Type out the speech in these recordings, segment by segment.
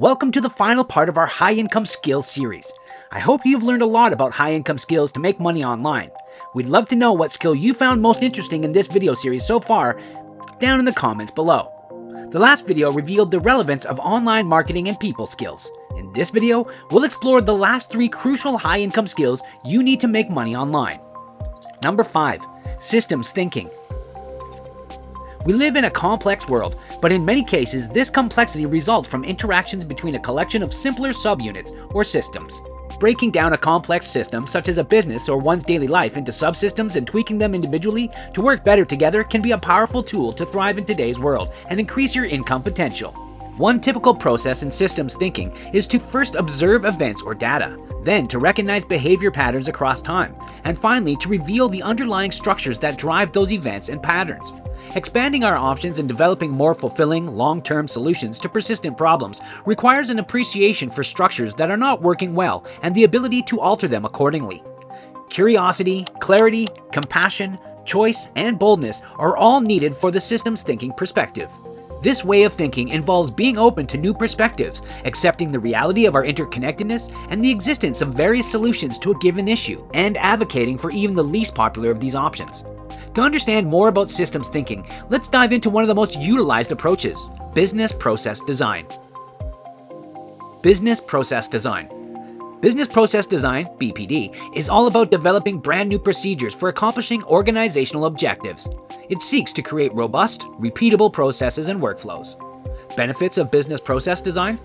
Welcome to the final part of our high income skills series. I hope you've learned a lot about high income skills to make money online. We'd love to know what skill you found most interesting in this video series so far down in the comments below. The last video revealed the relevance of online marketing and people skills. In this video, we'll explore the last 3 crucial high income skills you need to make money online. Number 5. Systems thinking. We live in a complex world, but in many cases, this complexity results from interactions between a collection of simpler subunits or systems. Breaking down a complex system, such as a business or one's daily life, into subsystems and tweaking them individually to work better together can be a powerful tool to thrive in today's world and increase your income potential. One typical process in systems thinking is to first observe events or data, then to recognize behavior patterns across time, and finally to reveal the underlying structures that drive those events and patterns. Expanding our options and developing more fulfilling, long-term solutions to persistent problems requires an appreciation for structures that are not working well and the ability to alter them accordingly. Curiosity, clarity, compassion, choice, and boldness are all needed for the systems thinking perspective. This way of thinking involves being open to new perspectives, accepting the reality of our interconnectedness and the existence of various solutions to a given issue, and advocating for even the least popular of these options. To understand more about systems thinking, let's dive into one of the most utilized approaches: business process design. Business process design. Business process design, BPD, is all about developing brand new procedures for accomplishing organizational objectives. It seeks to create robust, repeatable processes and workflows. Benefits of business process design?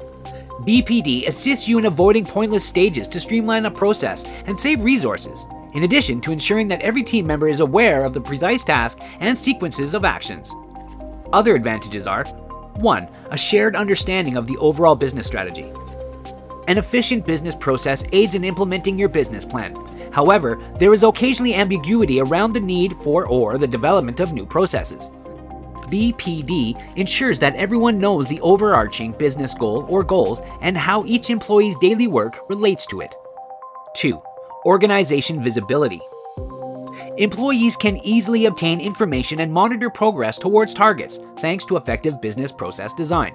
BPD assists you in avoiding pointless stages to streamline a process and save resources, in addition to ensuring that every team member is aware of the precise task and sequences of actions. Other advantages are: 1. A shared understanding of the overall business strategy. An efficient business process aids in implementing your business plan. However, there is occasionally ambiguity around the need for or the development of new processes. BPD ensures that everyone knows the overarching business goal or goals and how each employee's daily work relates to it. 2. Organization visibility. Employees can easily obtain information and monitor progress towards targets thanks to effective business process design.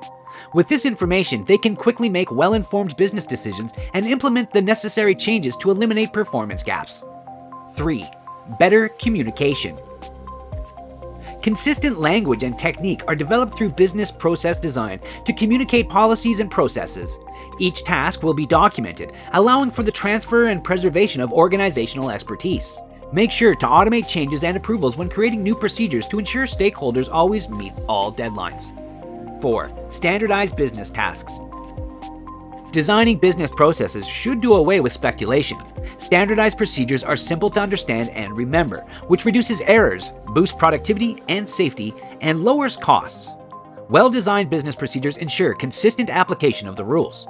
With this information, they can quickly make well-informed business decisions and implement the necessary changes to eliminate performance gaps. 3. Better communication. Consistent language and technique are developed through business process design to communicate policies and processes. Each task will be documented, allowing for the transfer and preservation of organizational expertise. Make sure to automate changes and approvals when creating new procedures to ensure stakeholders always meet all deadlines. 4. Standardized business tasks. Designing business processes should do away with speculation. Standardized procedures are simple to understand and remember, which reduces errors, boosts productivity and safety, and lowers costs. Well-designed business procedures ensure consistent application of the rules.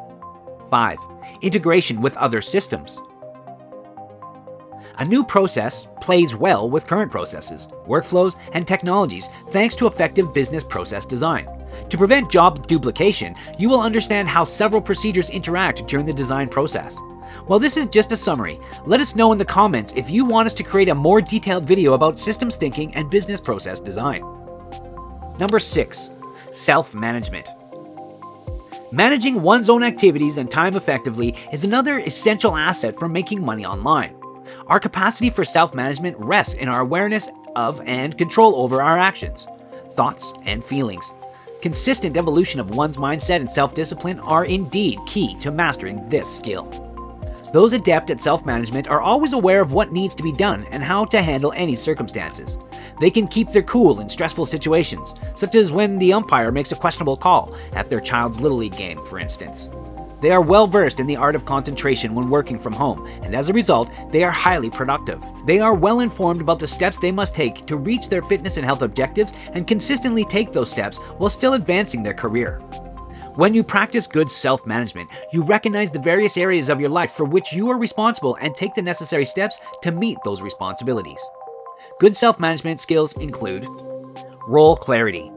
5. Integration with other systems. A new process plays well with current processes, workflows, and technologies thanks to effective business process design. To prevent job duplication, you will understand how several procedures interact during the design process. While this is just a summary, let us know in the comments if you want us to create a more detailed video about systems thinking and business process design. Number 6. Self-management. Managing one's own activities and time effectively is another essential asset for making money online. Our capacity for self-management rests in our awareness of and control over our actions, thoughts, and feelings. Consistent evolution of one's mindset and self-discipline are indeed key to mastering this skill. Those adept at self-management are always aware of what needs to be done and how to handle any circumstances. They can keep their cool in stressful situations, such as when the umpire makes a questionable call at their child's Little League game, for instance. They are well versed in the art of concentration when working from home, and as a result, they are highly productive. They are well informed about the steps they must take to reach their fitness and health objectives and consistently take those steps while still advancing their career. When you practice good self-management, you recognize the various areas of your life for which you are responsible and take the necessary steps to meet those responsibilities. Good self-management skills include role clarity.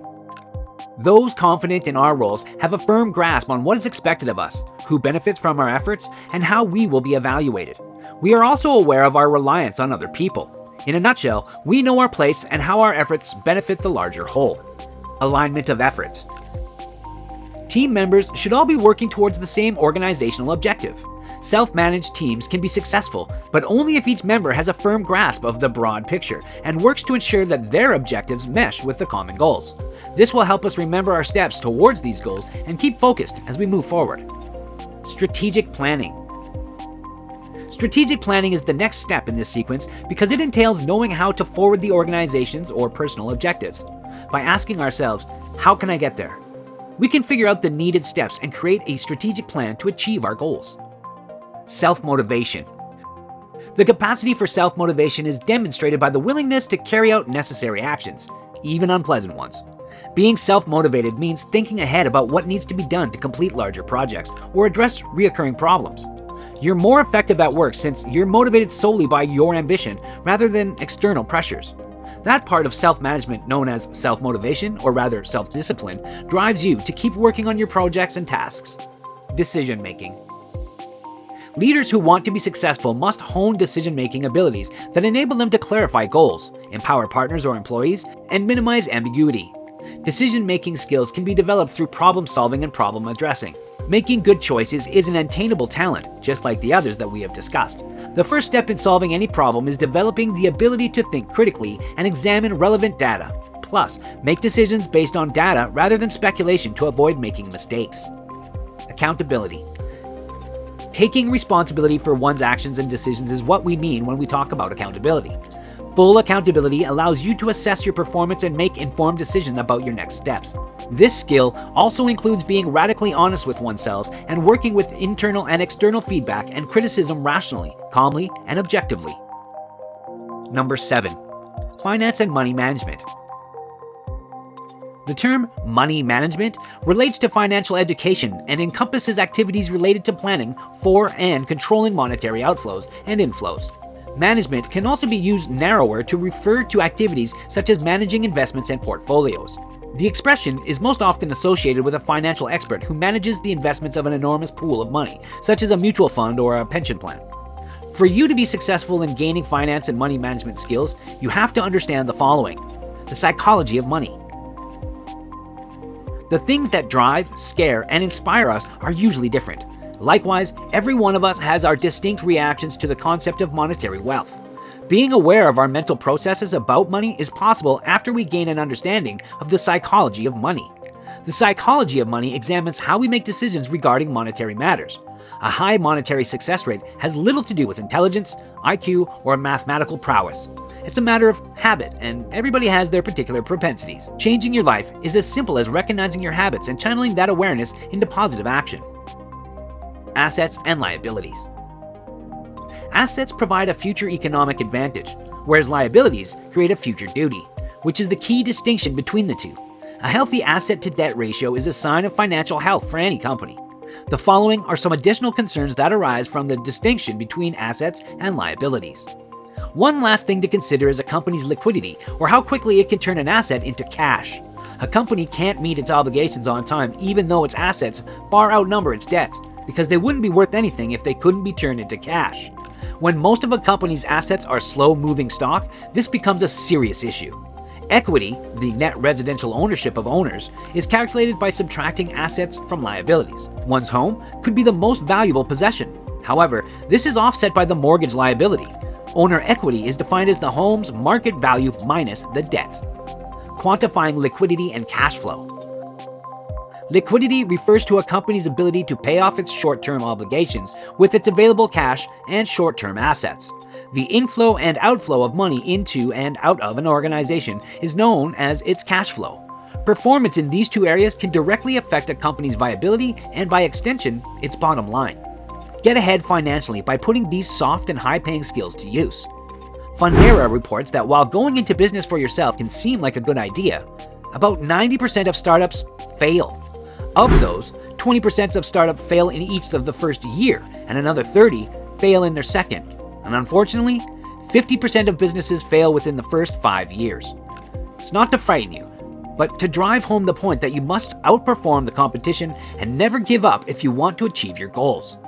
Those confident in our roles have a firm grasp on what is expected of us, who benefits from our efforts, and how we will be evaluated. We are also aware of our reliance on other people. In a nutshell, we know our place and how our efforts benefit the larger whole. Alignment of efforts. Team members should all be working towards the same organizational objective. Self-managed teams can be successful, but only if each member has a firm grasp of the broad picture and works to ensure that their objectives mesh with the common goals. This will help us remember our steps towards these goals and keep focused as we move forward. Strategic planning. Strategic planning is the next step in this sequence because it entails knowing how to forward the organization's or personal objectives. By asking ourselves, how can I get there? We can figure out the needed steps and create a strategic plan to achieve our goals. Self-motivation. The capacity for self-motivation is demonstrated by the willingness to carry out necessary actions, even unpleasant ones. Being self-motivated means thinking ahead about what needs to be done to complete larger projects or address recurring problems. You're more effective at work since you're motivated solely by your ambition rather than external pressures. That part of self-management known as self-motivation, or rather self-discipline, drives you to keep working on your projects and tasks. Decision-making. Leaders who want to be successful must hone decision-making abilities that enable them to clarify goals, empower partners or employees, and minimize ambiguity. Decision-making skills can be developed through problem-solving and problem addressing. Making good choices is an attainable talent, just like the others that we have discussed. The first step in solving any problem is developing the ability to think critically and examine relevant data. Plus, make decisions based on data rather than speculation to avoid making mistakes. Accountability. Taking responsibility for one's actions and decisions is what we mean when we talk about accountability. Full accountability allows you to assess your performance and make informed decisions about your next steps. This skill also includes being radically honest with oneself and working with internal and external feedback and criticism rationally, calmly, and objectively. Number 7. Finance and money management. The term money management relates to financial education and encompasses activities related to planning for and controlling monetary outflows and inflows. Management can also be used narrower to refer to activities such as managing investments and portfolios. The expression is most often associated with a financial expert who manages the investments of an enormous pool of money, such as a mutual fund or a pension plan. For you to be successful in gaining finance and money management skills, you have to understand the following: the psychology of money. The things that drive, scare, and inspire us are usually different. Likewise, every one of us has our distinct reactions to the concept of monetary wealth. Being aware of our mental processes about money is possible after we gain an understanding of the psychology of money. The psychology of money examines how we make decisions regarding monetary matters. A high monetary success rate has little to do with intelligence, IQ, or mathematical prowess. It's a matter of habit, and everybody has their particular propensities. Changing your life is as simple as recognizing your habits and channeling that awareness into positive action. Assets and liabilities. Assets provide a future economic advantage, whereas liabilities create a future duty, which is the key distinction between the two. A healthy asset-to-debt ratio is a sign of financial health for any company. The following are some additional concerns that arise from the distinction between assets and liabilities. One last thing to consider is a company's liquidity, or how quickly it can turn an asset into cash. A company can't meet its obligations on time even though its assets far outnumber its debts, because they wouldn't be worth anything if they couldn't be turned into cash. When most of a company's assets are slow-moving stock, this becomes a serious issue. Equity, the net residential ownership of owners, is calculated by subtracting assets from liabilities. One's home could be the most valuable possession. However, this is offset by the mortgage liability. Owner equity is defined as the home's market value minus the debt. Quantifying liquidity and cash flow. Liquidity refers to a company's ability to pay off its short-term obligations with its available cash and short-term assets. The inflow and outflow of money into and out of an organization is known as its cash flow. Performance in these two areas can directly affect a company's viability and, by extension, its bottom line. Get ahead financially by putting these soft and high-paying skills to use. Fundera reports that while going into business for yourself can seem like a good idea, about 90% of startups fail. Of those, 20% of startups fail in each of the first year, and another 30% fail in their second. And unfortunately, 50% of businesses fail within the first 5 years. It's not to frighten you, but to drive home the point that you must outperform the competition and never give up if you want to achieve your goals.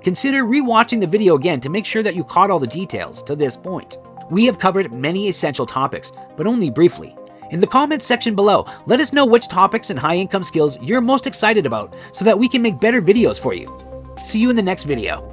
Consider rewatching the video again to make sure that you caught all the details to this point. We have covered many essential topics, but only briefly. In the comments section below, let us know which topics and high income skills you're most excited about so that we can make better videos for you. See you in the next video.